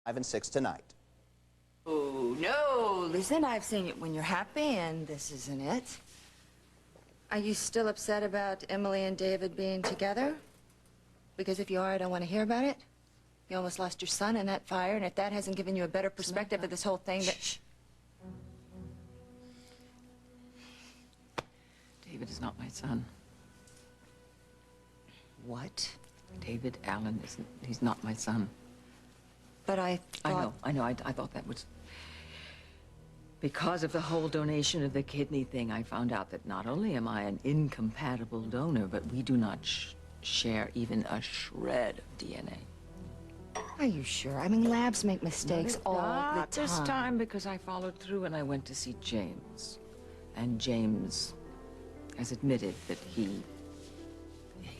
5 and 6 tonight. Oh, no. Listen, I've seen it when you're happy, and this isn't it. Are you still upset about Emily and David being together? Because if you are, I don't want to hear about it. You almost lost your son in that fire, and if that hasn't given you a better perspective of this whole thing, that... Shh. David is not my son. What? David Allen isn't. He's not my son. But I thought... I know. I thought that was... Because of the whole donation of the kidney thing, I found out that not only am I an incompatible donor, but we do not share even a shred of DNA. Are you sure? I mean, labs make mistakes all the time. Not this time, because I followed through and I went to see James. And James has admitted that he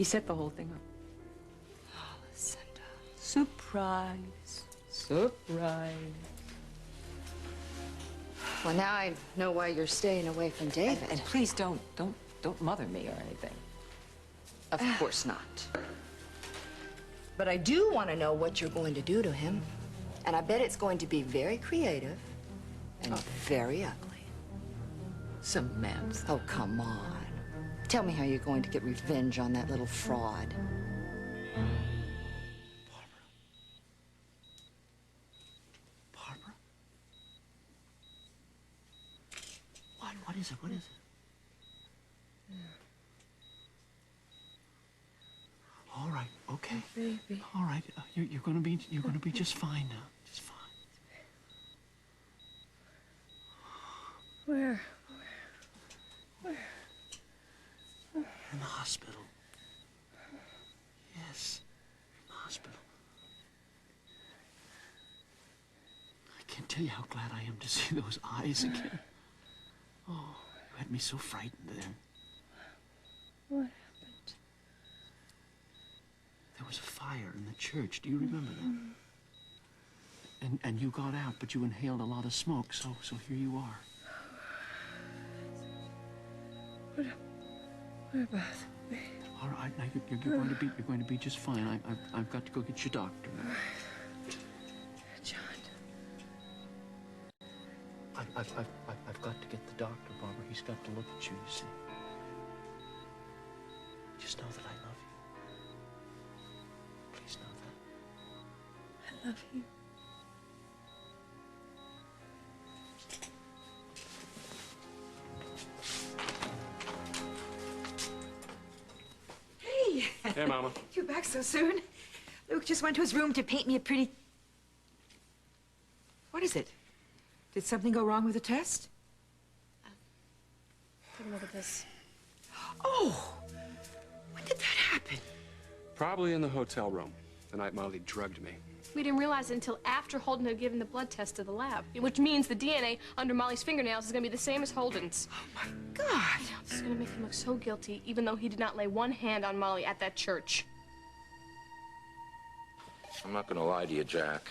set the whole thing up. Oh, Lucinda. Surprise. Surprise. Well, now I know why you're staying away from David. And please don't mother me or anything. Of course not. But I do want to know what you're going to do to him. And I bet it's going to be very creative and very ugly. Samantha. Oh, come on. Tell me how you're going to get revenge on that little fraud. Barbara? What is it? What is it? All right, okay. Baby. All right, you're gonna be just fine now. Just fine. Where? In the hospital. Yes, in the hospital. I can't tell you how glad I am to see those eyes again. Oh, you had me so frightened there. What happened? There was a fire in the church. Do you remember that? And you got out, but you inhaled a lot of smoke, so here you are. What about me? All right, now you're going to be just fine. I've got to go get your doctor. John. I've got to get the doctor, Barbara. He's got to look at you, you see. Just know that I love you. Please know that. I love you. Hey, Mama. You're back so soon. Luke just went to his room to paint me a pretty... What is it? Did something go wrong with the test? Take a look at this. Oh! When did that happen? Probably in the hotel room, the night Molly drugged me. We didn't realize it until after Holden had given the blood test to the lab, which means the DNA under Molly's fingernails is going to be the same as Holden's. Oh, my God! This is going to make him look so guilty, even though he did not lay one hand on Molly at that church. I'm not going to lie to you, Jack.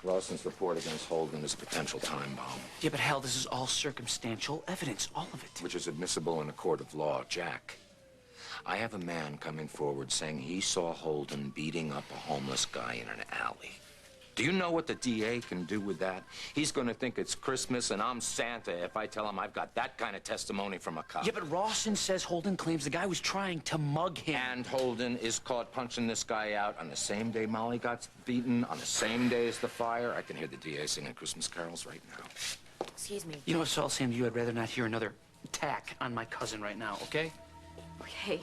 Rawson's report against Holden is a potential time bomb. Yeah, but hell, this is all circumstantial evidence, all of it. Which is admissible in a court of law, Jack. I have a man coming forward saying he saw Holden beating up a homeless guy in an alley. Do you know what the DA can do with that? He's going to think it's Christmas and I'm Santa if I tell him I've got that kind of testimony from a cop. Yeah, but Rawson says Holden claims the guy was trying to mug him. And Holden is caught punching this guy out on the same day Molly got beaten, on the same day as the fire. I can hear the DA singing Christmas carols right now. Excuse me. You know what, Saul, Sam, to you, I'd rather not hear another attack on my cousin right now, okay? Okay.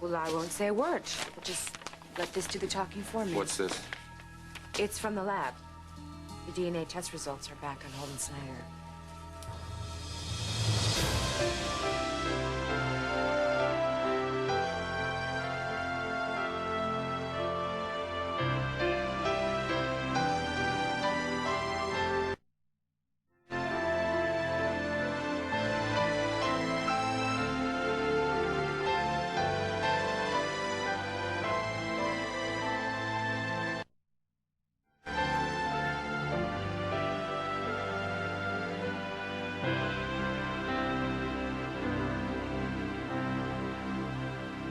Well, I won't say a word. I'll just let this do the talking for me. What's this? It's from the lab. The DNA test results are back on Holden Snyder.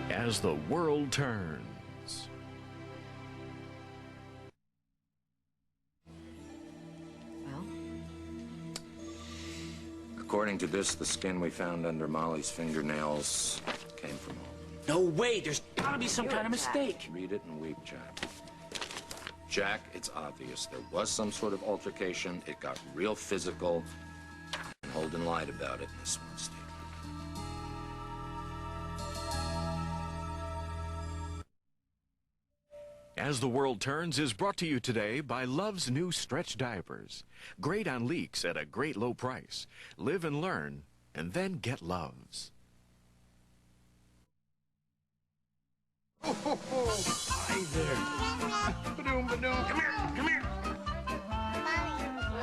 As the world turns. According to this, the skin we found under Molly's fingernails came from home. No way. There's gotta be some kind of mistake. Read it and weep, Jack. Jack, it's obvious. There was some sort of altercation. It got real physical. And Holden lied about it in this one statement. As the World Turns is brought to you today by Love's new stretch diapers. Great on leaks at a great low price. Live and learn, and then get Love's. Hi there. Ba-doom, ba-doom. Come here, come here.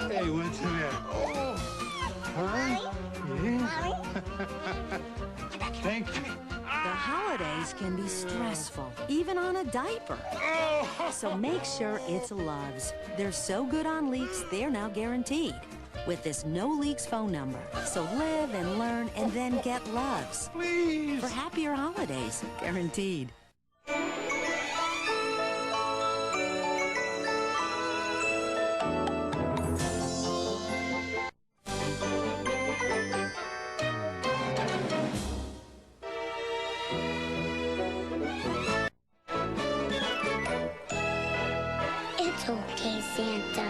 Hey, what's the matter? Oh. Huh? Yeah. Thank you. The holidays can be stressful, even on a diaper. So make sure it's Love's. They're so good on leaks, they're now guaranteed with this no leaks phone number. So live and learn and then get Love's. Please. For happier holidays, guaranteed. It's okay, Santa.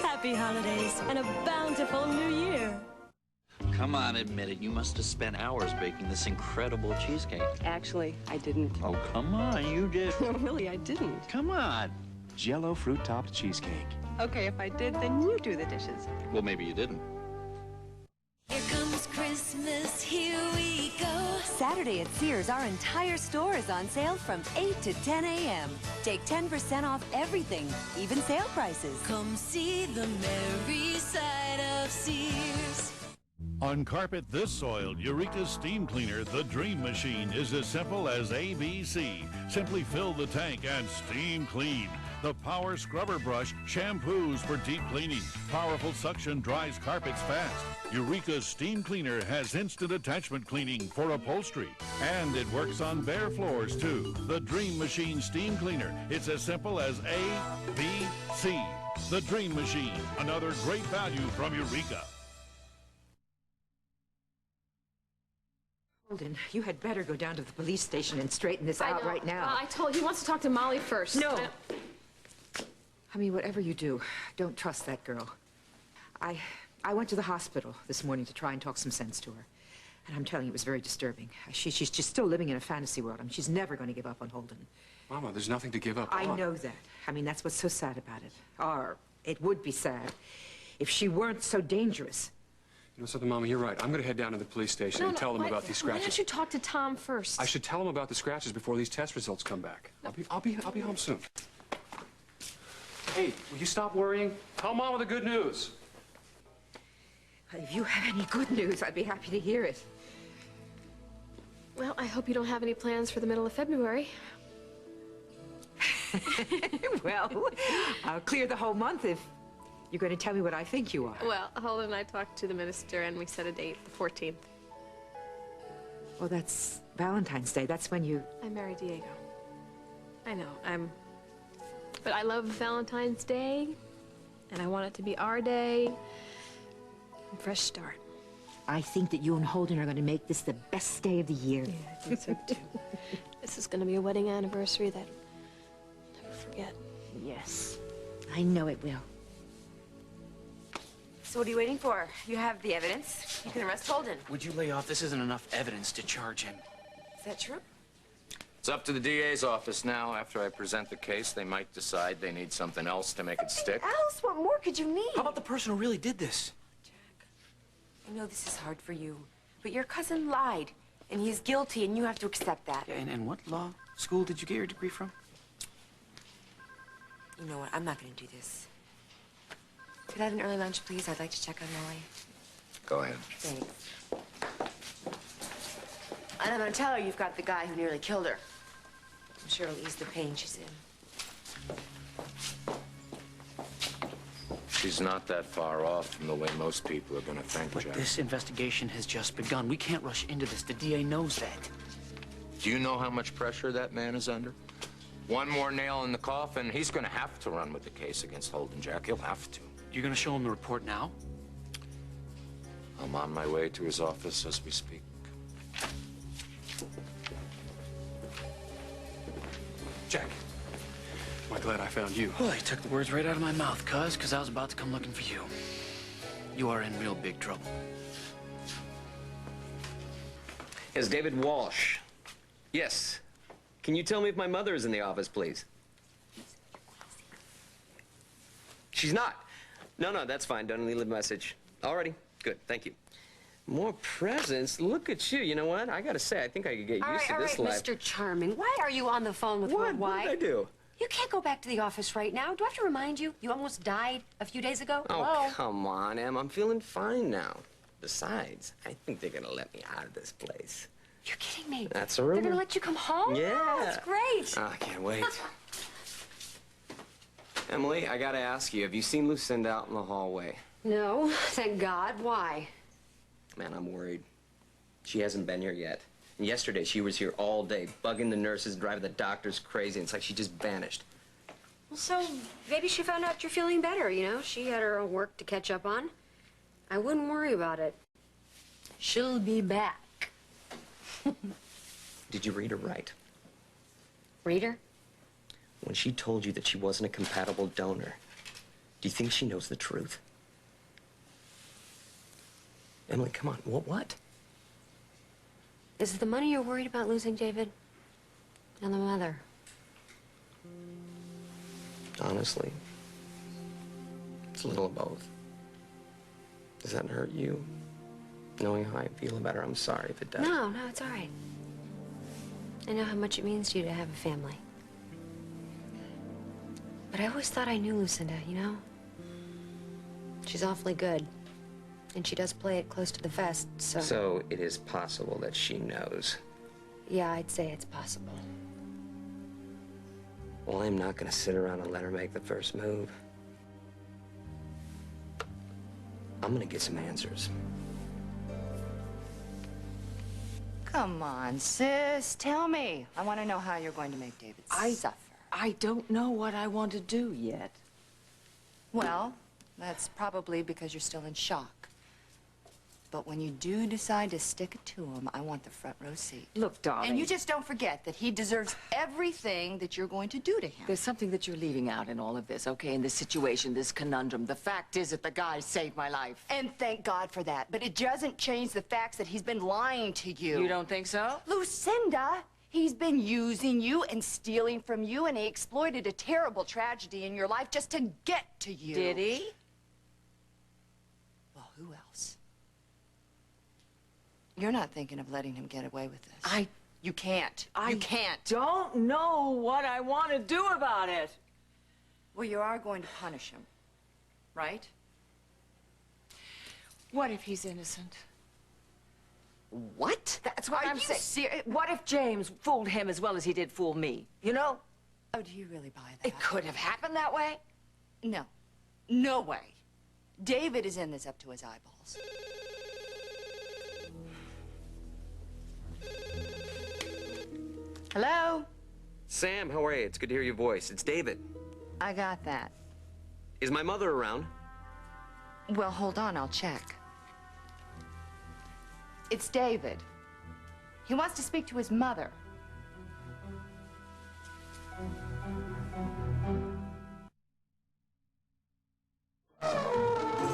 Happy holidays and a bountiful new year. Come on, admit it. You must have spent hours baking this incredible cheesecake. Actually, I didn't. Oh, come on, you did. No, really, I didn't. Come on. Jell-O fruit-topped cheesecake. Okay, if I did, then you do the dishes. Well, maybe you didn't. Here comes Christmas, here we go. Saturday at Sears, our entire store is on sale from 8 to 10 a.m. Take 10% off everything, even sale prices. Come see the merry side of Sears. On carpet this soiled, Eureka's steam cleaner, the Dream Machine, is as simple as ABC. Simply fill the tank and steam clean. The Power Scrubber Brush shampoos for deep cleaning. Powerful suction dries carpets fast. Eureka's steam cleaner has instant attachment cleaning for upholstery. And it works on bare floors, too. The Dream Machine steam cleaner. It's as simple as A, B, C. The Dream Machine, another great value from Eureka. Holden, you had better go down to the police station and straighten this out right now. I told he wants to talk to Molly first. No. I mean, whatever you do, don't trust that girl. I went to the hospital this morning to try and talk some sense to her. And I'm telling you, it was very disturbing. She's just still living in a fantasy world. I mean, she's never going to give up on Holden. Mama, there's nothing to give up I on. know that. I mean, that's what's so sad about it. Or it would be sad if she weren't so dangerous. You know something, Mama, you're right. I'm going to head down to the police station and tell them about these Why don't scratches. you talk to Tom first? I should tell them about the scratches before these test results come back. I'll be home soon. Hey, will you stop worrying? Tell Mama the good news. If you have any good news, I'd be happy to hear it. Well, I hope you don't have any plans for the middle of February. Well, I'll clear the whole month if you're going to tell me what I think you are. Well, Holden and I talked to the minister, and we set a date, the 14th. Well, that's Valentine's Day. That's when you... I married Diego. I know, But I love Valentine's Day, and I want it to be our day. A fresh start. I think that you and Holden are going to make this the best day of the year. Yeah, I think so, too. This is going to be a wedding anniversary that I'll never forget. Yes, I know it will. So what are you waiting for? You have the evidence. You can arrest Holden. Would you lay off? This isn't enough evidence to charge him. Is that true? It's up to the DA's office now. After I present the case, they might decide they need something else to make it stick. Alice, what more could you need? How about the person who really did this? Jack, I know this is hard for you, but your cousin lied, and he's guilty, and you have to accept that. Yeah, and what law school did you get your degree from? You know what? I'm not going to do this. Could I have an early lunch, please? I'd like to check on Molly. Go ahead. Thanks. And I'm going to tell her you've got the guy who nearly killed her. I'm sure it'll ease the pain she's in. She's not that far off from the way most people are going to think, But Jack. this investigation has just begun. We can't rush into this. The DA knows that. Do you know how much pressure that man is under? One more nail in the coffin. He's gonna have to run with the case against Holden, Jack. He'll have to. You're gonna show him the report now? I'm on my way to his office as we speak. Jack. Am I glad I found you? Well, you took the words right out of my mouth, cuz, because I was about to come looking for you. You are in real big trouble. Yes, David Walsh. Yes. Can you tell me if my mother is in the office, please? She's not. No, that's fine. Don't leave a message. Alrighty. Good. Thank you. More presents? Look at you. You know what? I gotta say, I think I could get used to this life. All right, Mr. Charming. Why are you on the phone with my wife? What did I do? You can't go back to the office right now. Do I have to remind you? You almost died a few days ago. Oh, Hello? come on, Em. I'm feeling fine now. Besides, I think they're gonna let me out of this place. You're kidding me. That's a rumor. They're gonna let you come home? Yeah. Oh, that's great. Oh, I can't wait. Emily, I gotta ask you, have you seen Lucinda out in the hallway? No, thank God. Why? Man, I'm worried. She hasn't been here yet. And yesterday, she was here all day, bugging the nurses, driving the doctors crazy, and it's like she just vanished. Well, so maybe she found out you're feeling better, you know? She had her own work to catch up on. I wouldn't worry about it. She'll be back. Did you read her right? Read her? When she told you that she wasn't a compatible donor, do you think she knows the truth? Emily, come on. What? Is it the money you're worried about losing, David? And the mother? Honestly, it's a little of both. Does that hurt you? Knowing how I feel about her, I'm sorry if it does. No, it's all right. I know how much it means to you to have a family. But I always thought I knew Lucinda, you know? She's awfully good. And she does play it close to the vest, so... So it is possible that she knows. Yeah, I'd say it's possible. Well, I'm not gonna sit around and let her make the first move. I'm gonna get some answers. Come on, sis. Tell me. I want to know how you're going to make David suffer. I don't know what I want to do yet. Well, that's probably because you're still in shock. But when you do decide to stick it to him, I want the front row seat. Look, darling. And you just don't forget that he deserves everything that you're going to do to him. There's something that you're leaving out in all of this, okay? In this situation, this conundrum. The fact is that the guy saved my life. And thank God for that. But it doesn't change the facts that he's been lying to you. You don't think so? Lucinda, he's been using you and stealing from you, and he exploited a terrible tragedy in your life just to get to you. Did he? Well, who else? You're not thinking of letting him get away with this. You can't. You can't. Don't know what I want to do about it. Well, you are going to punish him, right? What if he's innocent? What? That's what I'm saying. Serious? What if James fooled him as well as he did fool me? You know? Oh, do you really buy that? It could have happened that way. No. No way. David is in this up to his eyeballs. Hello? Sam, how are you? It's good to hear your voice. It's David. I got that. Is my mother around? Well, hold on, I'll check. It's David. He wants to speak to his mother.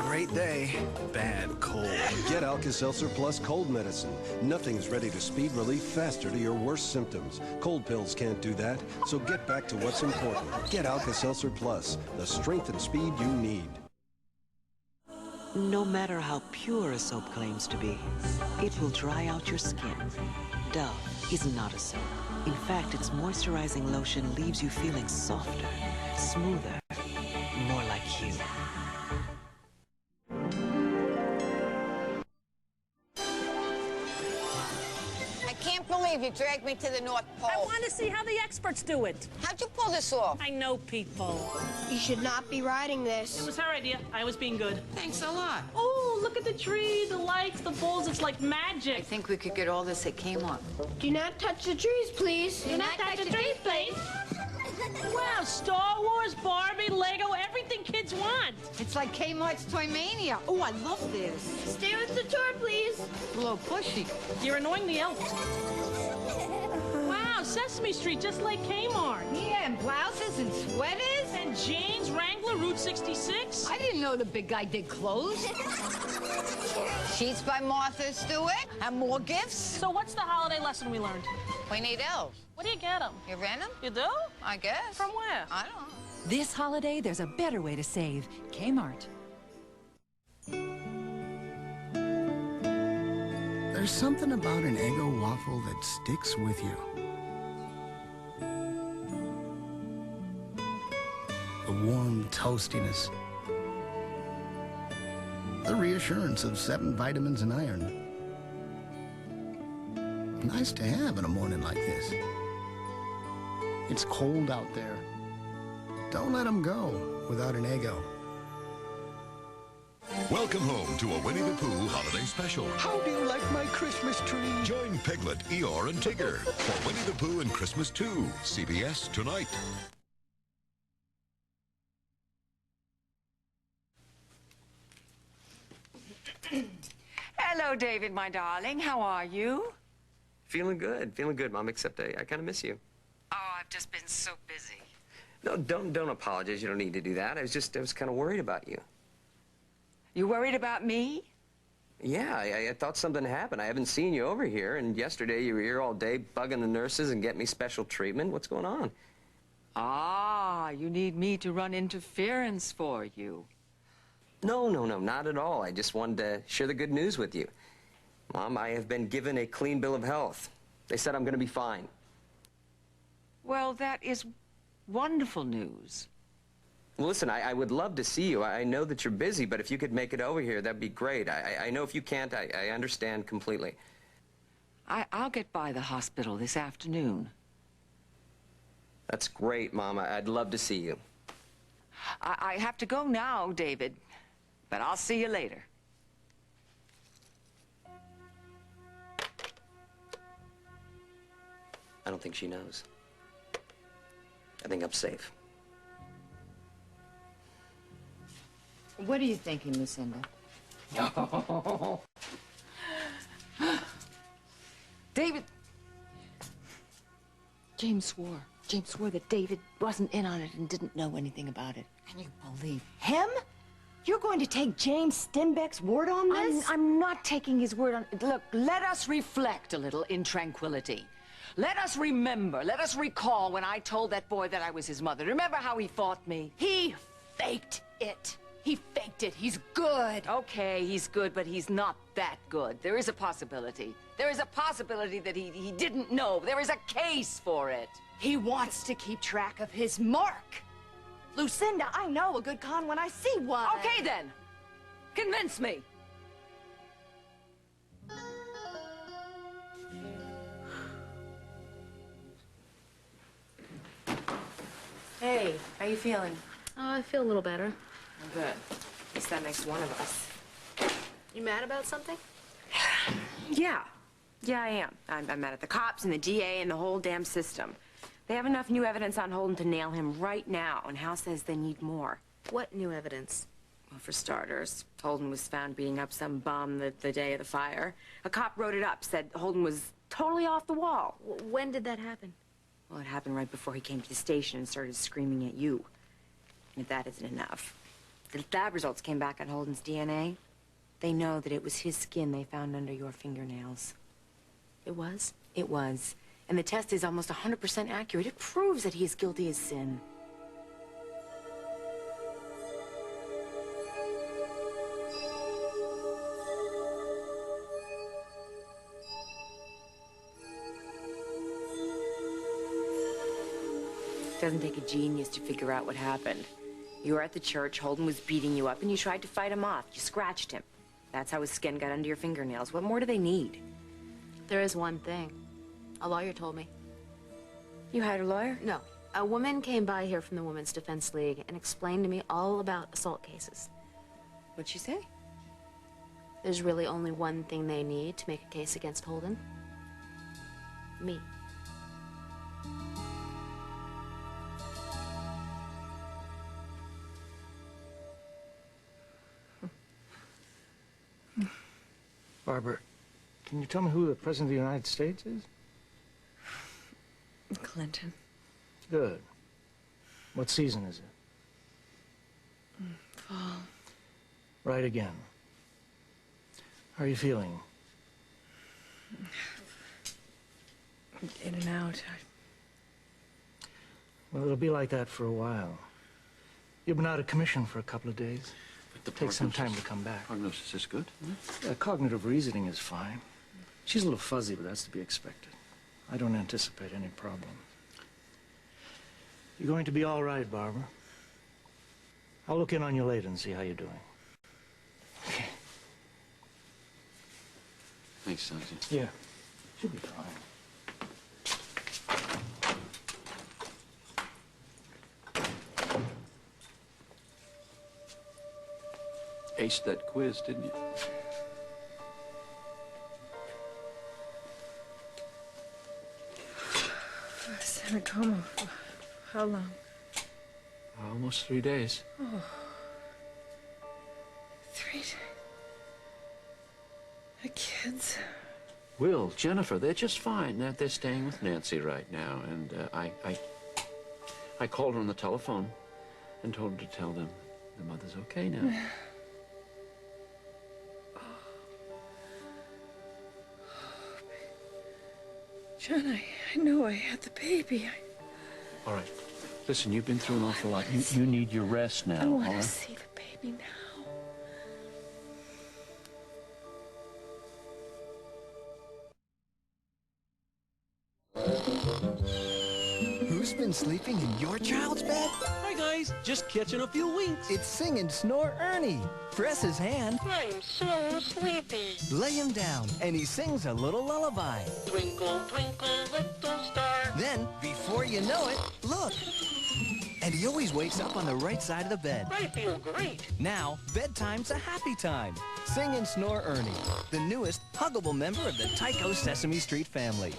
Great day, bad cold. Get Alka-Seltzer Plus cold medicine. Nothing's ready to speed relief faster to your worst symptoms. Cold pills can't do that, so get back to what's important. Get Alka-Seltzer Plus, the strength and speed you need. No matter how pure a soap claims to be, it will dry out your skin. Dove is not a soap. In fact, its moisturizing lotion leaves you feeling softer, smoother, more like you. I can't believe you dragged me to the North Pole. I want to see how the experts do it. How'd you pull this off? I know people. You should not be riding this. It was her idea. I was being good. Thanks a lot. Oh, look at the tree, the lights, the balls. It's like magic. I think we could get all this at Kmart. Do not touch the trees, please. Do not touch the trees, please. Wow, Star Wars, Barbie, Lego, everything kids want. It's like Kmart's Toy Mania. Oh, I love this. Stay with the tour, please. A little pushy. You're annoying the elves. Wow, Sesame Street, just like Kmart. Yeah, and blouses and sweaters. And Jane's Wrangler, Route 66. I didn't know the big guy did clothes. Sheets by Martha Stewart. And more gifts. So what's the holiday lesson we learned? We need elves. Where do you get them? You rent them? You do? I guess. From where? I don't know. This holiday, there's a better way to save. Kmart. There's something about an Eggo waffle that sticks with you. The warm toastiness. The reassurance of 7 vitamins and iron. Nice to have in a morning like this. It's cold out there. Don't let them go without an Eggo. Welcome home to a Winnie the Pooh holiday special. How do you like my Christmas tree? Join Piglet, Eeyore, and Tigger for Winnie the Pooh and Christmas 2. CBS tonight. Hello, David, my darling. How are you? Feeling good, Mom, except I kind of miss you. Oh, I've just been so busy. No, don't apologize. You don't need to do that. I was kind of worried about you. You worried about me? Yeah, I thought something happened. I haven't seen you over here, and yesterday you were here all day bugging the nurses and getting me special treatment. What's going on? Ah, you need me to run interference for you. No, not at all. I just wanted to share the good news with you. Mom, I have been given a clean bill of health. They said I'm going to be fine. Well, that is wonderful news. Well, listen, I would love to see you. I know that you're busy, but if you could make it over here, that'd be great. I know if you can't, I understand completely. I'll get by the hospital this afternoon. That's great, Mom. I'd love to see you. I have to go now, David, but I'll see you later. I don't think she knows. I think I'm safe. What are you thinking, Lucinda? David. James swore that David wasn't in on it and didn't know anything about it. Can you believe Him? You're going to take James Stenbeck's word on this? I'm not taking his word on... Look, let us reflect a little in tranquility. Let us remember, let us recall when I told that boy that I was his mother. Remember how he fought me? He faked it. He faked it. He's good. Okay, he's good, but he's not that good. There is a possibility. There is a possibility that he didn't know. There is a case for it. He wants to keep track of his mark. Lucinda, I know a good con when I see one. Okay, then. Convince me. Hey, how you feeling? Oh, I feel a little better. Oh, good. At least that makes one of us. You mad about something? Yeah. Yeah, I am. I'm mad at the cops and the DA and the whole damn system. They have enough new evidence on Holden to nail him right now, and Hal says they need more. What new evidence? Well, for starters, Holden was found beating up some bum the day of the fire. A cop wrote it up, said Holden was totally off the wall. When did that happen? Well, it happened right before he came to the station and started screaming at you. And if that isn't enough, the lab results came back on Holden's DNA. They know that it was his skin they found under your fingernails. It was? It was. And the test is almost 100% accurate. It proves that he is guilty as sin. It doesn't take a genius to figure out what happened. You were at the church, Holden was beating you up, and you tried to fight him off. You scratched him. That's how his skin got under your fingernails. What more do they need? There is one thing. A lawyer told me. You hired a lawyer? No. A woman came by here from the Women's Defense League and explained to me all about assault cases. What'd she say? There's really only one thing they need to make a case against Holden. Me. Barbara, can you tell me who the President of the United States is? Clinton. Good. What season is it? Fall. Right again. How are you feeling? In and out. Well, it'll be like that for a while. You've been out of commission for a couple of days. It takes some time to come back. Prognosis is good. Yeah, cognitive reasoning is fine. She's a little fuzzy, but that's to be expected. I don't anticipate any problems. You're going to be all right, Barbara. I'll look in on you later and see how you're doing. Okay. Thanks, Sergeant. Yeah. Should be fine. Aced that quiz, didn't you? San Antonio. How long? Almost 3 days. Oh. 3 days. The kids. Will, Jennifer, they're just fine. They're staying with Nancy right now. And I called her on the telephone and told her to tell them the mother's okay now. John, I know I had the baby. All right. Listen, you've been through an awful lot. You need your rest now. I want all to right? see the baby now. Who's been sleeping in your child's bed? Hi, guys. Just catching a few winks. It's Sing and Snore Ernie. Press his hand. I'm so sleepy. Lay him down, and he sings a little lullaby. Twinkle, twinkle, little star. Then, before you know it, look. And he always wakes up on the right side of the bed. I feel great. Now, bedtime's a happy time. Sing and Snore Ernie, the newest huggable member of the Tycho Sesame Street family.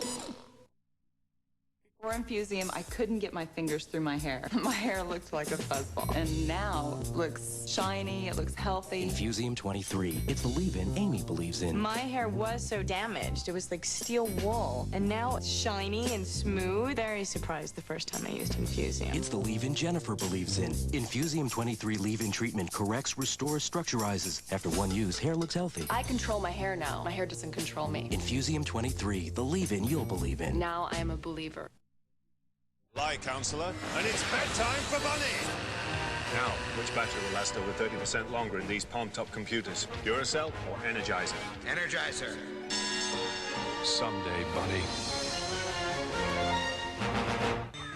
Before Infusium, I couldn't get my fingers through my hair. My hair looked like a fuzzball. And now it looks shiny, it looks healthy. Infusium 23. It's the leave-in Amy believes in. My hair was so damaged. It was like steel wool. And now it's shiny and smooth. Very surprised the first time I used Infusium. It's the leave-in Jennifer believes in. Infusium 23 leave-in treatment corrects, restores, structurizes. After one use, hair looks healthy. I control my hair now. My hair doesn't control me. Infusium 23, the leave-in you'll believe in. Now I am a believer. Lie, Counselor, and it's bedtime for Bunny! Now, which battery will last over 30% longer in these palm-top computers? Duracell or Energizer? Energizer. Someday, Bunny.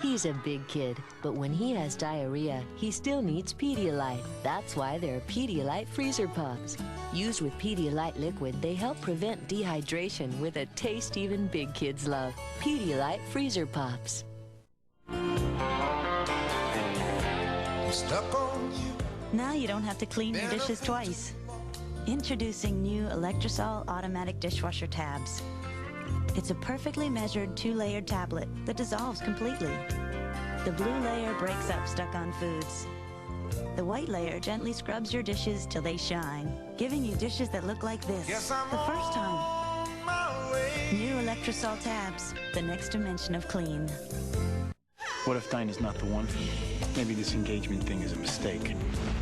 He's a big kid, but when he has diarrhea, he still needs Pedialyte. That's why there are Pedialyte Freezer Pops. Used with Pedialyte liquid, they help prevent dehydration with a taste even big kids love. Pedialyte Freezer Pops. Stuck on you. Now you don't have to clean your dishes twice. Introducing new Electrosol automatic dishwasher tabs. It's a perfectly measured 2-layered tablet that dissolves completely. The blue layer breaks up stuck-on foods. The white layer gently scrubs your dishes till they shine, giving you dishes that look like this the first time. New Electrosol tabs, the next dimension of clean. What if Dinah's not the one for me? Maybe this engagement thing is a mistake.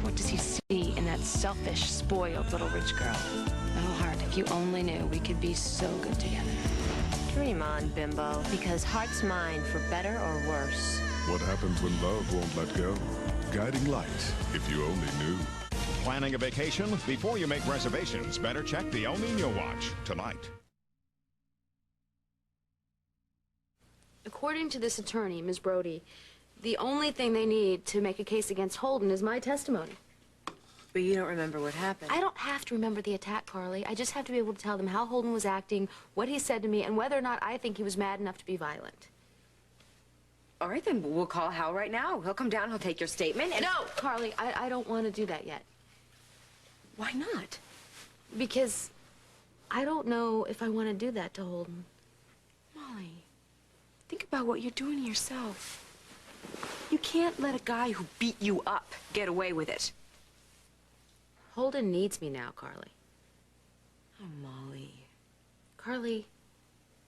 What does he see in that selfish, spoiled little rich girl? Oh, Hart, if you only knew, we could be so good together. Dream on, bimbo, because Hart's mine for better or worse. What happens when love won't let go? Guiding light, if you only knew. Planning a vacation? Before you make reservations, better check the El Nino watch tonight. According to this attorney, Ms. Brody, the only thing they need to make a case against Holden is my testimony. But you don't remember what happened. I don't have to remember the attack, Carly. I just have to be able to tell them how Holden was acting, what he said to me, and whether or not I think he was mad enough to be violent. All right, then we'll call Hal right now. He'll come down, he'll take your statement, and... No, Carly, I don't want to do that yet. Why not? Because I don't know if I want to do that to Holden. Molly, think about what you're doing to yourself. You can't let a guy who beat you up get away with it. Holden needs me now, Carly. Oh, Molly. Carly,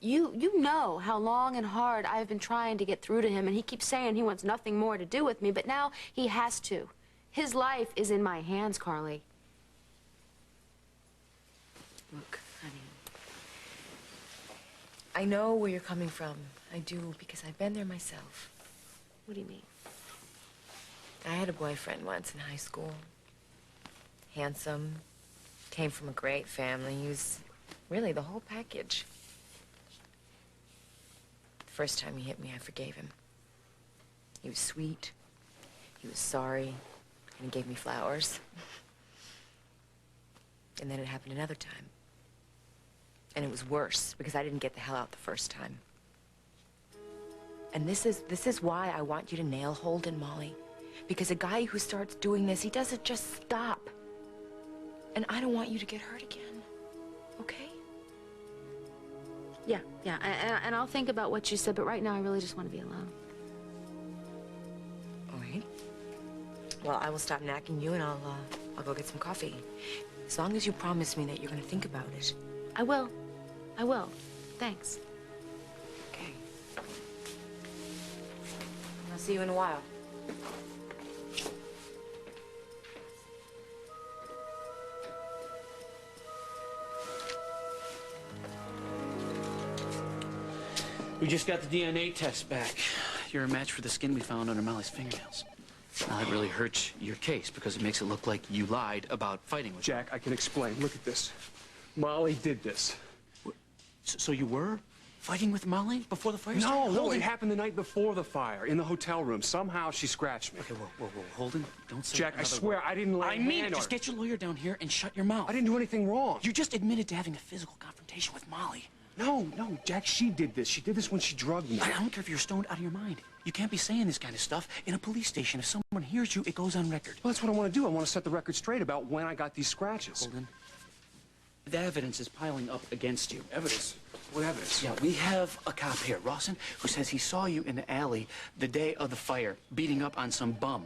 you know how long and hard I've been trying to get through to him, and he keeps saying he wants nothing more to do with me, but now he has to. His life is in my hands, Carly. Look, honey, I know where you're coming from. I do, because I've been there myself. What do you mean? I had a boyfriend once in high school. Handsome, came from a great family. He was really the whole package. The first time he hit me, I forgave him. He was sweet, he was sorry, and he gave me flowers. And then it happened another time. And it was worse, because I didn't get the hell out the first time. And this is why I want you to nail Holden, Molly. Because a guy who starts doing this, he doesn't just stop. And I don't want you to get hurt again, okay? Yeah, and I'll think about what you said, but right now I really just want to be alone. All right. Well, I will stop nagging you, and I'll go get some coffee. As long as you promise me that you're going to think about it. I will. Thanks. Okay. I'll see you in a while. We just got the DNA test back. You're a match for the skin we found under Molly's fingernails. Now, that really hurts your case because it makes it look like you lied about fighting with Jack, I can explain. Look at this. Molly did this. So you were fighting with Molly before the fire No, started? no, it happened the night before the fire in the hotel room. Somehow she scratched me. Okay, whoa, Holden, don't say Jack, I swear I didn't lay a I mean hand it. on Just her. get your lawyer down here and shut your mouth. I didn't do anything wrong. You just admitted to having a physical confrontation with Molly. No, Jack, she did this. She did this when she drugged me. I don't care if you're stoned out of your mind. You can't be saying this kind of stuff in a police station. If someone hears you, it goes on record. Well, that's what I want to do. I want to set the record straight about when I got these scratches. Holden, the evidence is piling up against you. Evidence? What evidence? Yeah, we have a cop here, Rawson, who says he saw you in the alley the day of the fire, beating up on some bum.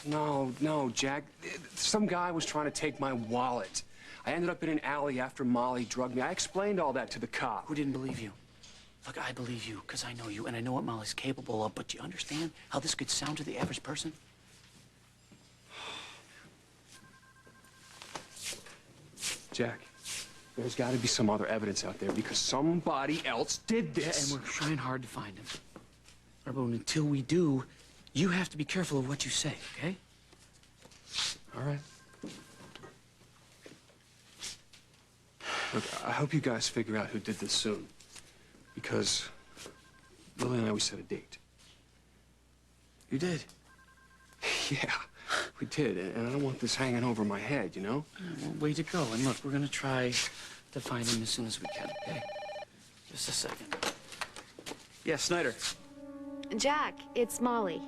No, Jack. Some guy was trying to take my wallet. I ended up in an alley after Molly drugged me. I explained all that to the cop. Who didn't believe you? Look, I believe you, because I know you, and I know what Molly's capable of, but do you understand how this could sound to the average person? Jack, there's got to be some other evidence out there because somebody else did this. Yeah, and we're trying hard to find him. But until we do, you have to be careful of what you say, okay? All right. Look, I hope you guys figure out who did this soon. Because Lily and I, we set a date. You did? Yeah, we did. And I don't want this hanging over my head, you know? Well, way to go. And look, we're going to try to find him as soon as we can, okay? Just a second. Yeah, Snyder. Jack, it's Molly.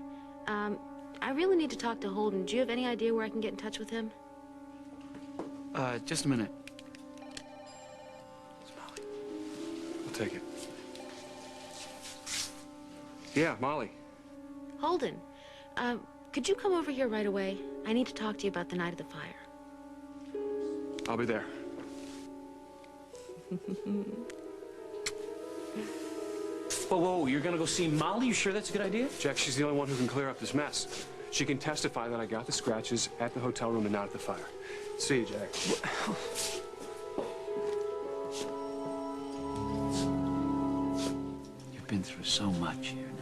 I really need to talk to Holden. Do you have any idea where I can get in touch with him? Just a minute. I'll take it. Yeah, Molly. Holden, could you come over here right away? I need to talk to you about the night of the fire. I'll be there. Whoa, you're gonna go see Molly? You sure that's a good idea? Jack, she's the only one who can clear up this mess. She can testify that I got the scratches at the hotel room and not at the fire. See you, Jack. You've been through so much here now.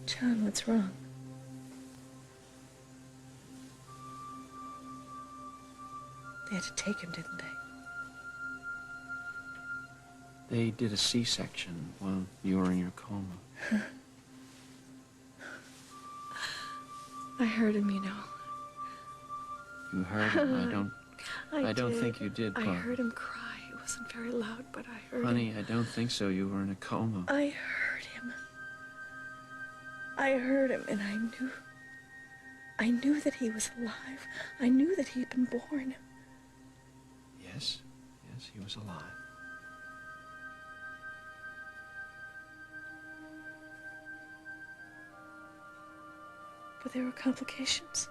John, what's wrong? They had to take him, didn't they? They did a C-section while you were in your coma. I heard him, you know. You heard him? I don't did. think you did, I Paul. heard him cry. It wasn't very loud, but I heard Honey, him. I don't think so. You were in a coma. I heard him. I heard him, and I knew that he was alive. I knew that he'd been born. Yes, he was alive. But there were complications.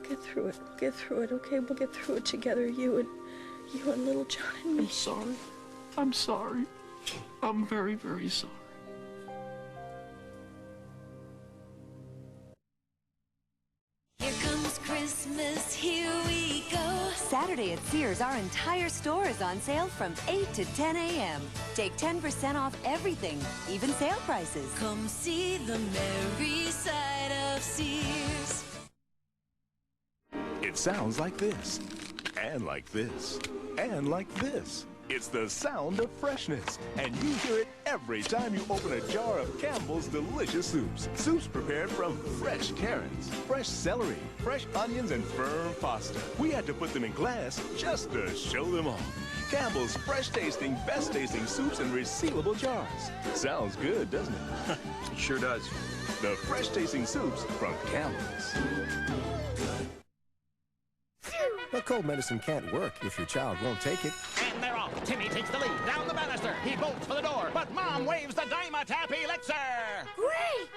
get through it. We'll get through it, okay? We'll get through it together, you and little John and me. I'm sorry. I'm sorry. I'm very, very sorry. Here comes Christmas, here we go. Saturday at Sears, our entire store is on sale from 8 to 10 a.m. Take 10% off everything, even sale prices. Come see the merry side of Sears. It sounds like this, and like this, and like this. It's the sound of freshness, and you hear it every time you open a jar of Campbell's delicious soups. Soups prepared from fresh carrots, fresh celery, fresh onions, and firm pasta. We had to put them in glass just to show them off. Campbell's fresh-tasting, best-tasting soups in resealable jars. Sounds good, doesn't it? It sure does. The fresh-tasting soups from Campbell's. But cold medicine can't work if your child won't take it. And they're off. Timmy takes the lead down the banister. He bolts for the door, but Mom waves the Dymatap elixir. Great!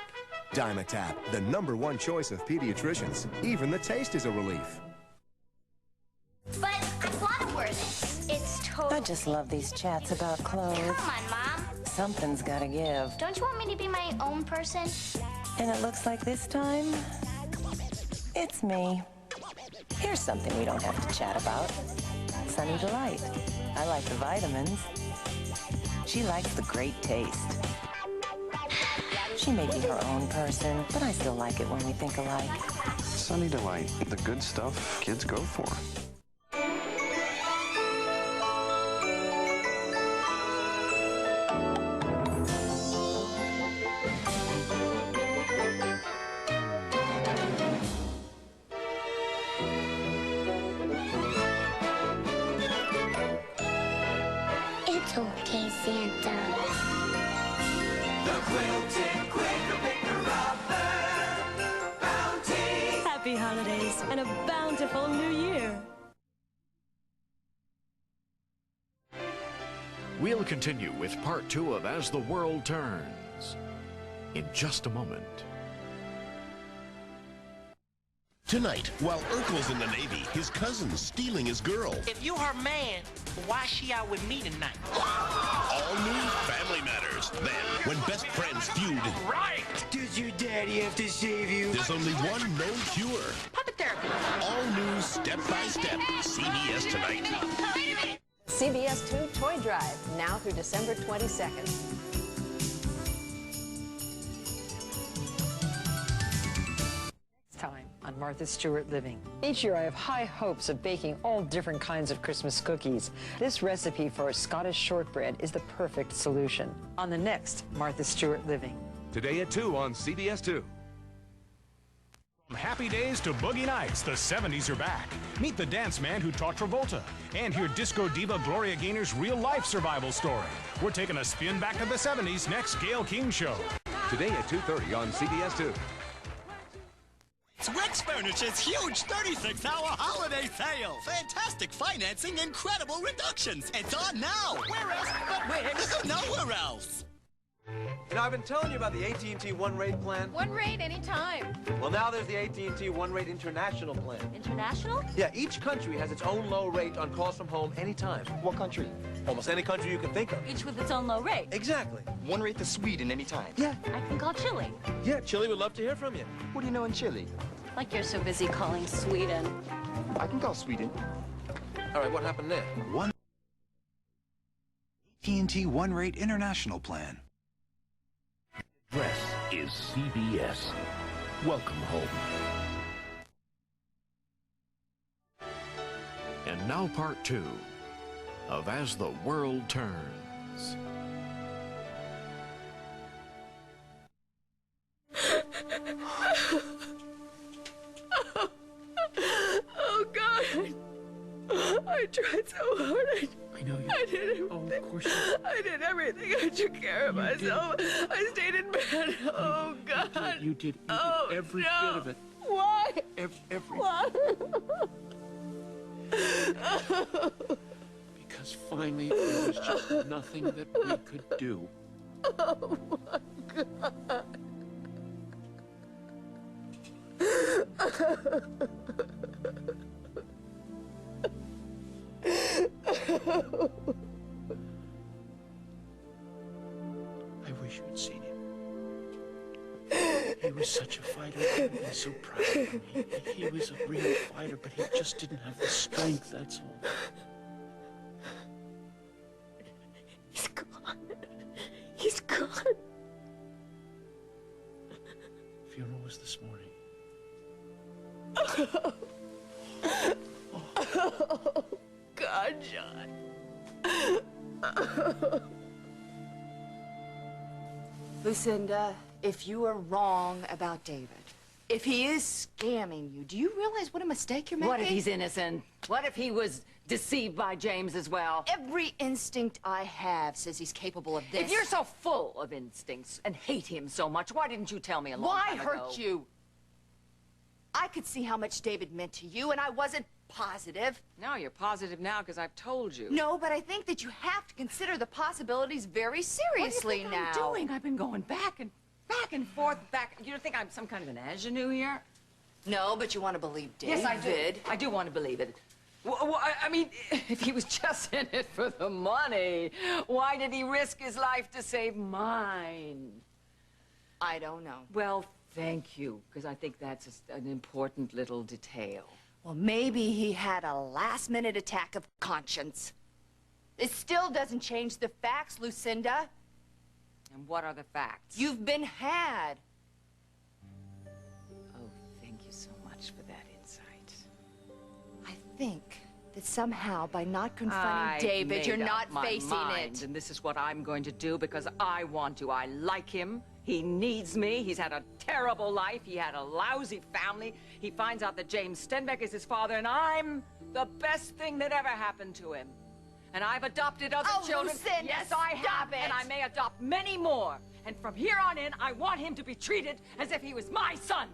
Dymatap, the #1 choice of pediatricians. Even the taste is a relief. But I want to wear this. It's total. I just love these chats about clothes. Come on, Mom. Something's gotta give. Don't you want me to be my own person? And it looks like this time, it's me. Here's something we don't have to chat about. Sunny Delight. I like the vitamins. She likes the great taste. She may be her own person, but I still like it when we think alike. Sunny Delight, the good stuff kids go for. It's okay, Santa. The quilted Quaker picker upper bounty. Happy holidays and a bountiful new year. We'll continue with part 2 of As the World Turns in just a moment. Tonight, while Urkel's in the Navy, his cousin's stealing his girl. If you her man, why she out with me tonight? All new Family Matters. Then, when best friends feud, Right! Does your daddy have to save you? there's only one known cure. Puppet therapy. All new Step by Step. CBS tonight. CBS 2 Toy Drive, now through December 22nd. Time on Martha Stewart Living. Each year I have high hopes of baking all different kinds of Christmas cookies. This recipe for Scottish shortbread is the perfect solution. On the next Martha Stewart Living. Today at 2 on CBS 2. From Happy Days to Boogie Nights, the 70s are back. Meet the dance man who taught Travolta. And hear disco diva Gloria Gaynor's real-life survival story. We're taking a spin back to the 70s next Gayle King Show. Today at 2:30 on CBS 2. Rick's Furniture's huge 36-hour holiday sale. Fantastic financing, incredible reductions. It's on now. Where else but Rick's? Nowhere else. You know, I've been telling you about the AT&T One Rate plan. One rate anytime. Well, now there's the AT&T One Rate International plan. International? Yeah, each country has its own low rate on calls from home anytime. What country? Almost any country you can think of. Each with its own low rate. Exactly. One rate to Sweden anytime. Yeah. I can call Chile. Yeah, Chile would love to hear from you. What do you know in Chile? Like you're so busy calling Sweden. I can call Sweden. All right, what happened there? AT&T One Rate International plan. This is CBS. Welcome home. And now part 2 of As the World Turns. Oh, God. I tried so hard. I know you. I did everything. Oh, of course you. I did everything. I took care of myself. I stayed in bed. Oh, God. You did every no. bit of it. Why? Every. Why? Because finally there was just nothing that we could do. Oh, my God. I wish you'd seen him. He was such a fighter. I'd be so proud of him. He was a real fighter, but he just didn't have the strength, that's all. He's gone. He's gone. Funeral was this morning. Oh, God, John. Lucinda, if you are wrong about David, if he is scamming you, do you realize what a mistake you're making? What if he's innocent? What if he was deceived by James as well? Every instinct I have says he's capable of this. If you're so full of instincts and hate him so much, why didn't you tell me a long time ago? Why hurt you? I could see how much David meant to you, and I wasn't positive. No, you're positive now because I've told you. No, but I think that you have to consider the possibilities very seriously what do you think now. I'm doing? I've been going back and forth, back. You don't think I'm some kind of an ingenue here? No, but you want to believe David. Yes, I do. I do want to believe it. I mean, if he was just in it for the money, why did he risk his life to save mine? I don't know. Well, thank you, because I think that's an important little detail. Well, maybe he had a last-minute attack of conscience. It still doesn't change the facts, Lucinda. And what are the facts? You've been had. Oh, thank you so much for that insight. I think that somehow, by not confronting David, you're not facing it. And this is what I'm going to do because I want to. I like him. He needs me. He's had a terrible life. He had a lousy family. He finds out that James Stenbeck is his father, and I'm the best thing that ever happened to him. And I've adopted other children. Lucinda, yes, I have, and I may adopt many more. And from here on in, I want him to be treated as if he was my son.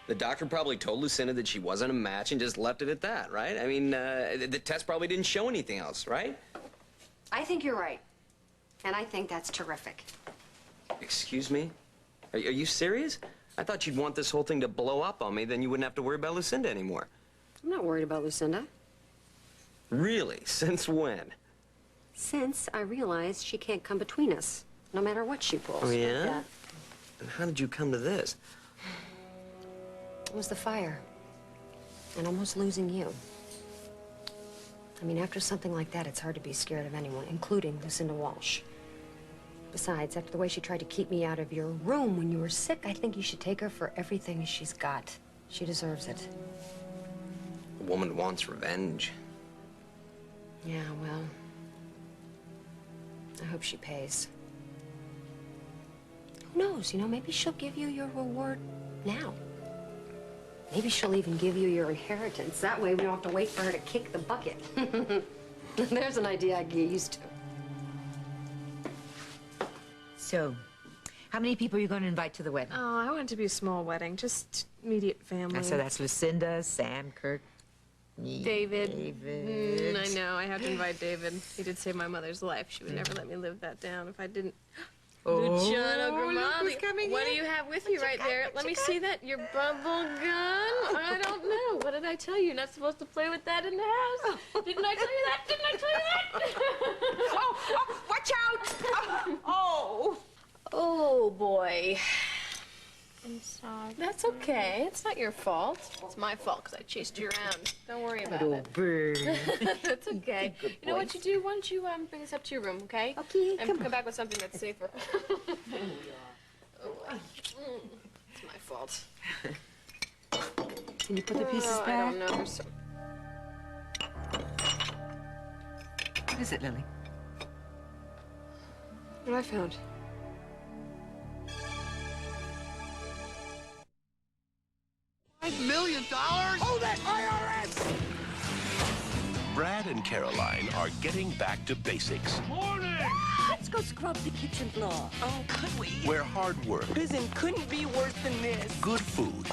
The doctor probably told Lucinda that she wasn't a match and just left it at that, right? I mean, the test probably didn't show anything else, right? I think you're right. And I think that's terrific. Excuse me? Are you serious? I thought you'd want this whole thing to blow up on me, then you wouldn't have to worry about Lucinda anymore. I'm not worried about Lucinda. Really? Since when? Since I realized she can't come between us, no matter what she pulls. Oh, yeah? And how did you come to this? It was the fire. And almost losing you. I mean, after something like that, it's hard to be scared of anyone, including Lucinda Walsh. Besides, after the way she tried to keep me out of your room when you were sick, I think you should take her for everything she's got. She deserves it. A woman wants revenge. Yeah, well, I hope she pays. Who knows, you know, maybe she'll give you your reward now. Maybe she'll even give you your inheritance. That way we don't have to wait for her to kick the bucket. There's an idea I can get used to. So, how many people are you going to invite to the wedding? Oh, I want it to be a small wedding, just immediate family. So that's Lucinda, Sam, Kirk, me, David. David. I know, I have to invite David. He did save my mother's life. She would never let me live that down if I didn't. Luciano Grimaldi. What do you have with you right there? Let me see that. Your bubble gun? I don't know. What did I tell you? You're not supposed to play with that in the house. Didn't I tell you that? Didn't I tell you that? Oh, watch out! Oh, boy. I'm sorry. That's okay. It's not your fault. It's my fault because I chased you around. Don't worry about it. That's okay. You know what you do? Why don't you bring us up to your room, okay? Okay, and come back with something that's safer. It's my fault. Can you put the pieces back? I don't know. There's some... What is it, Lily? What I found. $5 million? Oh, that IRS! Brad and Caroline are getting back to basics, Morning! Let's go scrub the kitchen floor. Oh, could we? where hard work, Prison couldn't be worse than this. good food,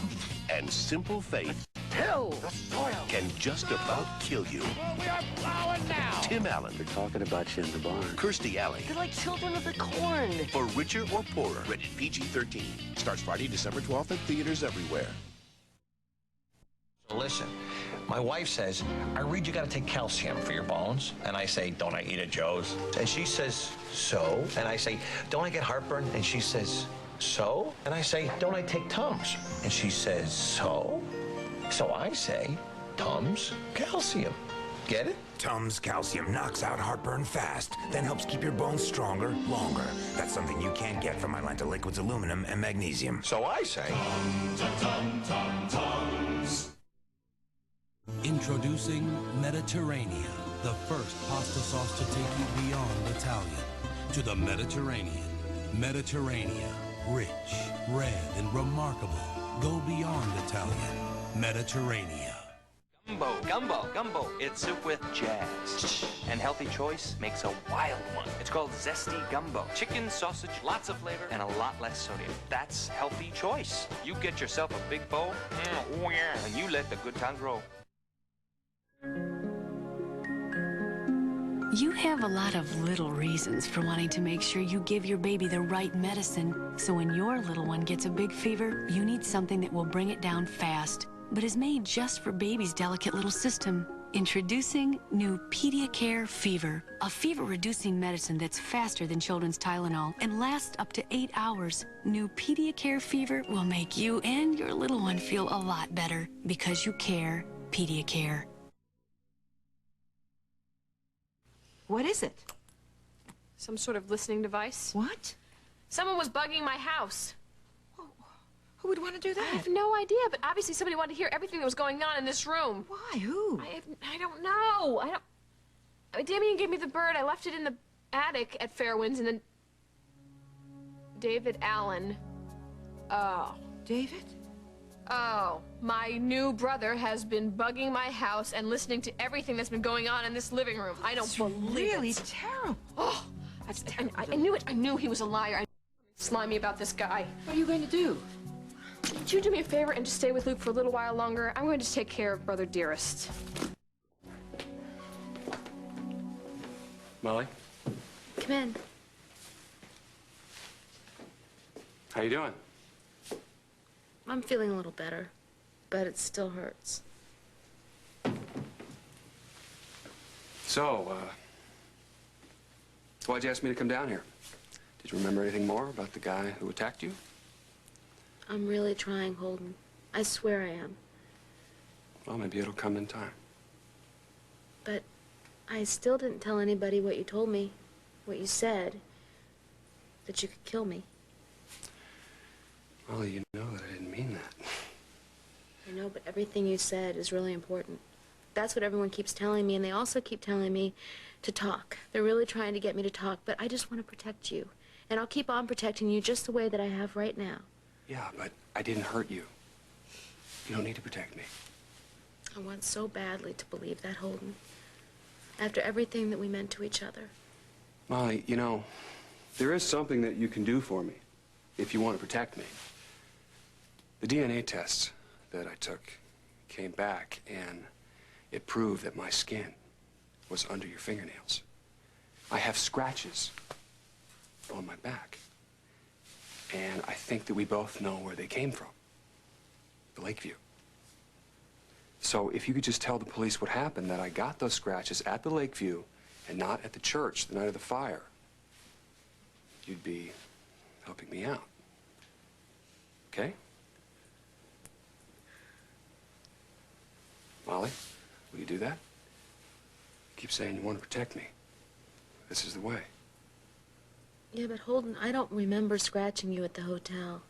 and simple faith till the soil can just about kill you. We are plowing now. Tim Allen. They're talking about you in the barn. Kirstie Alley. They're like children of the corn. For Richer or Poorer. Rated PG-13. Starts Friday, December 12th at theaters everywhere. Listen, my wife says, I read you got to take calcium for your bones. And I say, don't I eat at Joe's? And she says, so? And I say, don't I get heartburn? And she says, so? And I say, don't I take Tums? And she says, so? So I say, Tums calcium. Get it? Tums Calcium knocks out heartburn fast, then helps keep your bones stronger, longer. That's something you can't get from Atlanta Liquids Aluminum and Magnesium. So I say, Tums. Introducing Mediterranean, the first pasta sauce to take you beyond Italian to the Mediterranean. Mediterranean, rich, red, and remarkable. Go beyond Italian. Mediterranean. Gumbo. It's soup with jazz. And Healthy Choice makes a wild one. It's called Zesty Gumbo. Chicken, sausage, lots of flavor, and a lot less sodium. That's Healthy Choice. You get yourself a big bowl, and you let the good times roll. You have a lot of little reasons for wanting to make sure you give your baby the right medicine. So when your little one gets a big fever, you need something that will bring it down fast, but is made just for baby's delicate little system. Introducing new PediaCare Fever, a fever-reducing medicine that's faster than children's Tylenol and lasts up to 8 hours. New PediaCare Fever will make you and your little one feel a lot better because you care. PediaCare. What is it? Some sort of listening device. What? Someone was bugging my house. Who would want to do that? I have no idea, but obviously somebody wanted to hear everything that was going on in this room. Why? Who? I don't know. I mean, Damien gave me the bird. I left it in the attic at Fairwinds, and then David Allen. Oh. David? Oh, my new brother has been bugging my house and listening to everything that's been going on in this living room. I don't believe really it. terrible. Oh, I knew it. I knew he was a liar. I slimy about this guy. What are you going to do? Would you do me a favor and just stay with Luke for a little while longer? I'm going to take care of Brother Dearest. Molly, Come in. how you doing? I'm feeling a little better, but it still hurts. So, why'd you ask me to come down here? Did you remember anything more about the guy who attacked you? I'm really trying, Holden. I swear I am. Well, maybe it'll come in time. But I still didn't tell anybody what you told me, what you said, that you could kill me. Molly, you know that I didn't mean that. I know, but everything you said is really important. That's what everyone keeps telling me, and they also keep telling me to talk. They're really trying to get me to talk, but I just want to protect you. And I'll keep on protecting you just the way that I have right now. Yeah, but I didn't hurt you. You don't need to protect me. I want so badly to believe that, Holden. After everything that we meant to each other. Molly, you know, there is something that you can do for me if you want to protect me. The DNA test that I took came back, and it proved that my skin was under your fingernails. I have scratches on my back. And I think that we both know where they came from. The Lakeview. So if you could just tell the police what happened, that I got those scratches at the Lakeview and not at the church the night of the fire, you'd be helping me out. Okay? Molly, will you do that? Keep saying you want to protect me. This is the way. Yeah, but Holden, I don't remember scratching you at the hotel.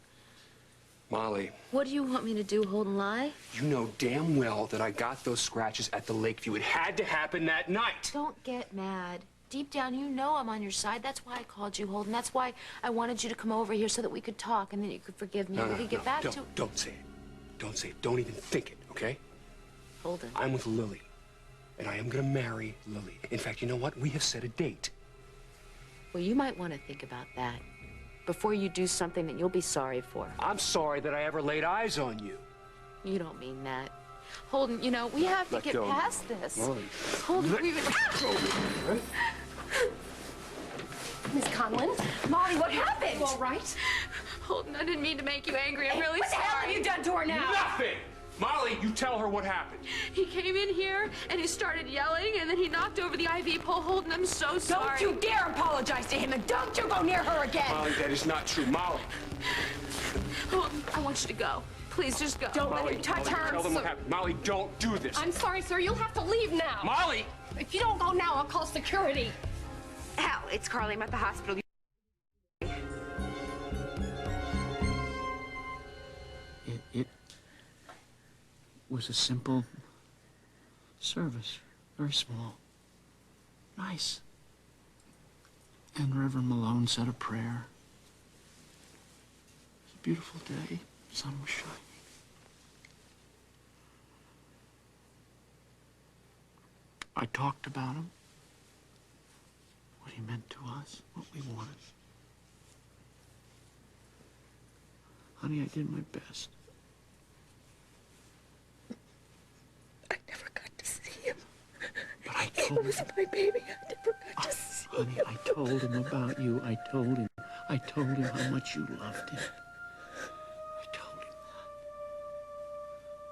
Molly. What do you want me to do, Holden? Lie? You know damn well that I got those scratches at the Lakeview. It had to happen that night. Don't get mad. Deep down, you know I'm on your side. That's why I called you, Holden. That's why I wanted you to come over here so that we could talk and then you could forgive me and we could get back to... Don't say it. Don't say it. Don't even think it, okay? Holden. I'm with Lily, and I am gonna marry Lily. In fact, you know what? We have set a date. Well, you might want to think about that before you do something that you'll be sorry for. I'm sorry that I ever laid eyes on you. You don't mean that. Holden, you know, we have to Let get go. past this. Molly. Holden, Let we've... go. Miss Conlon? Molly, what happened? You all right? Holden, I didn't mean to make you angry. I'm really sorry. What the hell have you done to her now? Nothing! Molly, you tell her what happened. He came in here, and he started yelling, and then he knocked over the IV pole. Holden, I'm so sorry. Don't you dare apologize to him, and don't you go near her again! Molly, that is not true. Molly. Holden, I want you to go. Please, just go. Don't let him touch her. Tell them what happened. Molly, don't do this. I'm sorry, sir. You'll have to leave now. Molly! If you don't go now, I'll call security. Hal, it's Carly. I'm at the hospital. It was a simple service, very small, nice. And Reverend Malone said a prayer. It was a beautiful day. The sun was shining. I talked about him, what he meant to us, what we wanted. Honey, I did my best. I never got to see him. But I told him. He was my baby. I never got to see Honey, him. I told him about you. I told him how much you loved him. I told him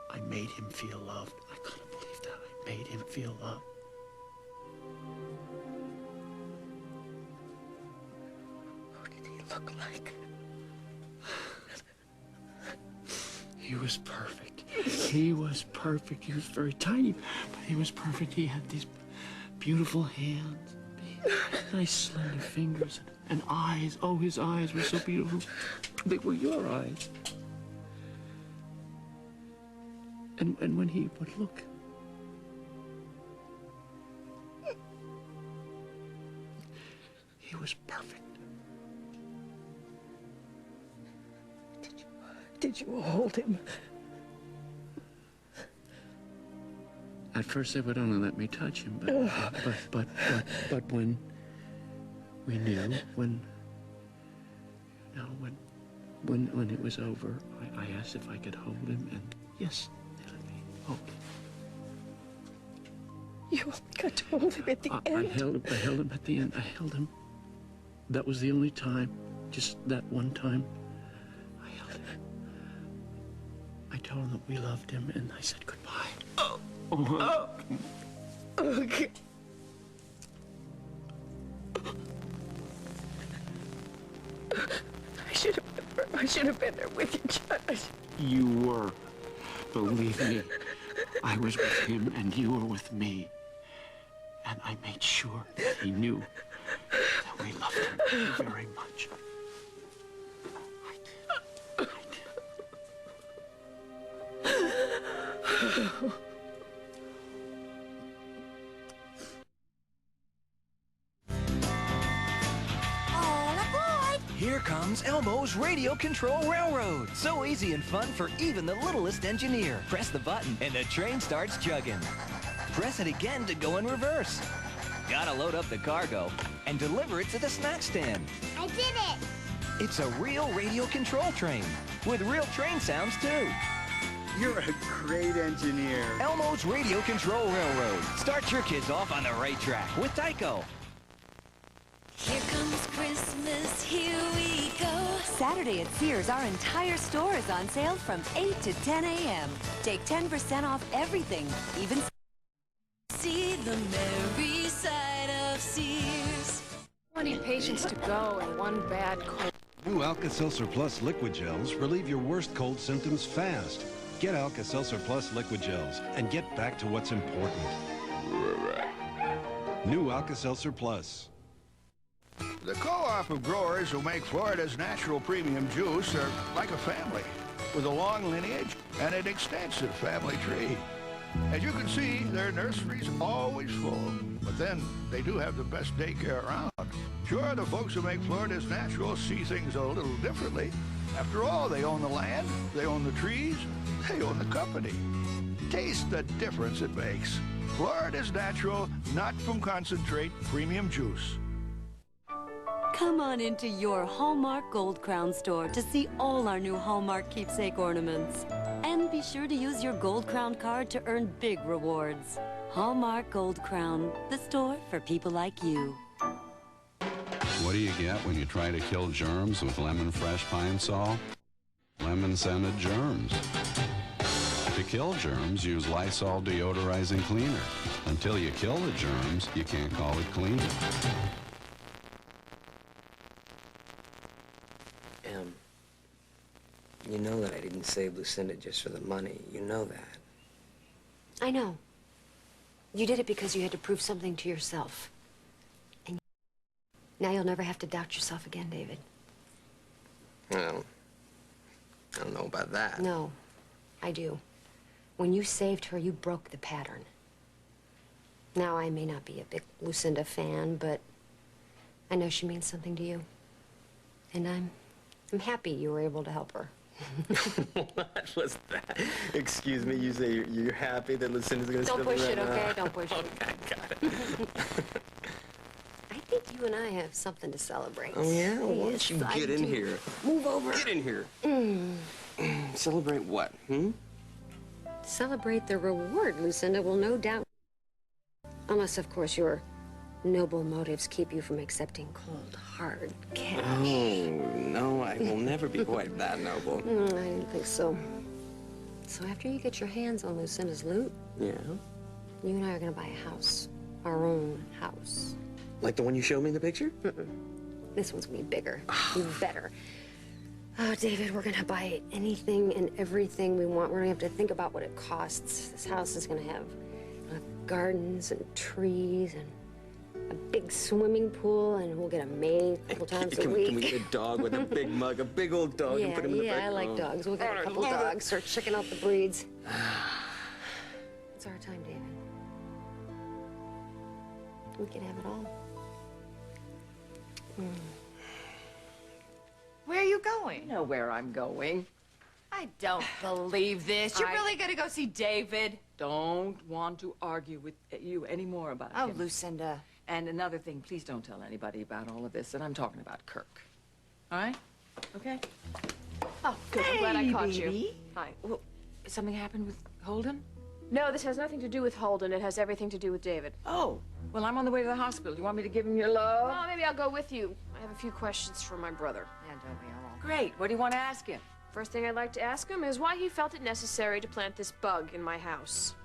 that. I made him feel loved. I couldn't believe that. I made him feel loved. What did he look like? He was perfect. He was perfect. He was very tiny, but he was perfect. He had these beautiful hands, nice slender fingers, and eyes. Oh, his eyes were so beautiful. They were your eyes. And when he would look, he was perfect. Did you hold him? At first, they would only let me touch him, but when we knew, when it was over, I asked if I could hold him, and yes, they let me hold him. You only got to hold him at the end. I held him at the end. I held him. That was the only time, just that one time. I held him. I told him that we loved him, and I said goodbye. Oh. Oh. Okay. I should have been there with you, John. You were. Believe me. I was with him, and you were with me. And I made sure that he knew that we loved him very much. I did. Here comes Elmo's Radio Control Railroad. So easy and fun for even the littlest engineer. Press the button and the train starts chugging. Press it again to go in reverse. Gotta load up the cargo and deliver it to the snack stand. I did it! It's a real radio control train with real train sounds too. You're a great engineer. Elmo's Radio Control Railroad. Start your kids off on the right track with Tyco. Here comes Christmas, here we go. Saturday at Sears, our entire store is on sale from 8 to 10 a.m. Take 10% off everything, even... See the merry side of Sears. 20 patients to go and one bad cold. New Alka-Seltzer Plus liquid gels relieve your worst cold symptoms fast. Get Alka-Seltzer Plus liquid gels and get back to what's important. New Alka-Seltzer Plus. The co-op of growers who make Florida's natural premium juice are like a family, with a long lineage and an extensive family tree. As you can see, their nursery's always full, but then they do have the best daycare around. Sure, the folks who make Florida's natural see things a little differently. After all, they own the land, they own the trees, they own the company. Taste the difference it makes. Florida's natural, not from concentrate, premium juice. Come on into your Hallmark Gold Crown store to see all our new Hallmark keepsake ornaments. And be sure to use your Gold Crown card to earn big rewards. Hallmark Gold Crown, the store for people like you. What do you get when you try to kill germs with lemon fresh pine sol? Lemon-scented germs. To kill germs, use Lysol deodorizing cleaner. Until you kill the germs, you can't call it clean. You know that I didn't save Lucinda just for the money. You know that. I know. You did it because you had to prove something to yourself. And now you'll never have to doubt yourself again, David. Well, I don't know about that. No, I do. When you saved her, you broke the pattern. Now, I may not be a big Lucinda fan, but I know she means something to you. And I'm happy you were able to help her. What was that? Excuse me, you say you're happy that Lucinda's gonna Don't still push be it, right okay? now? Don't push it. Okay, got it. I think you and I have something to celebrate. Oh, yeah? Well, why don't you Yes, get I in do. here? Move over. Get in here. Mm. Celebrate what, hmm? Celebrate the reward Lucinda will no doubt. Unless, of course, your noble motives keep you from accepting cold, hard cash. Oh, no, I will never be quite that noble. I didn't think so. So after you get your hands on Lucinda's loot, Yeah? you and I are gonna buy a house. Our own house. Like the one you showed me in the picture? Mm-mm. This one's gonna be bigger. You better. Oh, David, we're gonna buy anything and everything we want. We're gonna have to think about what it costs. This house is gonna have gardens and trees and a big swimming pool, and we'll get a maid a couple times a week. Can we get a dog with a big mug, a big old dog, and Yeah, put him in the yeah, back? I like Oh. dogs. We'll get Oh, a I couple love it. dogs, start checking out the breeds. It's our time, David. We can have it all. Where are you going? You know where I'm going. I don't believe this. You're I- really gonna go see David? Don't want to argue with you anymore about Oh, him. Lucinda. And another thing, please don't tell anybody about all of this, and I'm talking about Kirk. All right? Okay? Oh, good. I'm glad I caught you. baby. Hi. Well, something happened with Holden? No, this has nothing to do with Holden. It has everything to do with David. Oh, well, I'm on the way to the hospital. You want me to give him your love? Well, maybe I'll go with you. I have a few questions for my brother. Yeah, don't we all? Great. What do you want to ask him? First thing I'd like to ask him is why he felt it necessary to plant this bug in my house.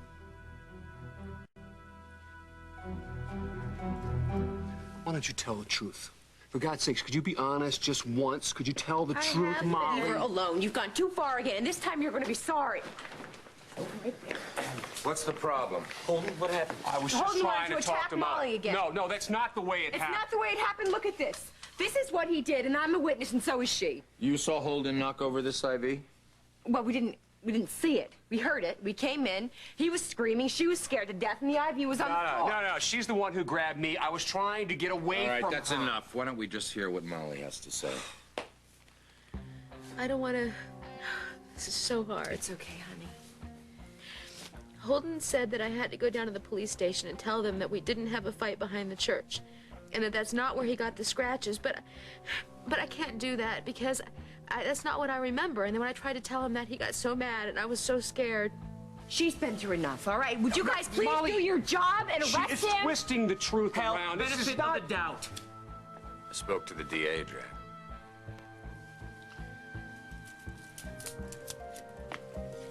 Why don't you tell the truth? For God's sakes, could you be honest just once? Could you tell the truth, Molly? Leave her alone. You've gone too far again, and this time you're going to be sorry. What's the problem? Holden, what happened? I was Holden just wanted trying to to talk attack to Molly. Molly again. No, that's not the way it It's happened. not the way it happened. Look at this. This is what he did, and I'm a witness, and so is she. You saw Holden knock over this IV? Well, we didn't see it. We heard it. We came in. He was screaming. She was scared to death, and the IV was on the floor. No. She's the one who grabbed me. I was trying to get away All right, from that's her. enough. Why don't we just hear what Molly has to say? I don't want to... This is so hard. It's okay, honey. Holden said that I had to go down to the police station and tell them that we didn't have a fight behind the church, and that that's not where he got the scratches. But I can't do that because that's not what I remember. And then when I tried to tell him that, he got so mad, and I was so scared. She's been through enough, all right? Would you guys please Molly, do your job and She arrest is him? twisting the truth around. This is benefit not... of the doubt. I spoke to the DA, Jack.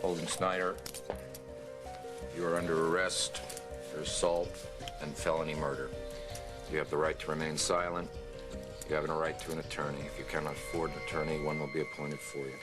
Holden Snyder, you are under arrest for assault and felony murder. You have the right to remain silent. You have a right to an attorney. If you cannot afford an attorney, one will be appointed for you.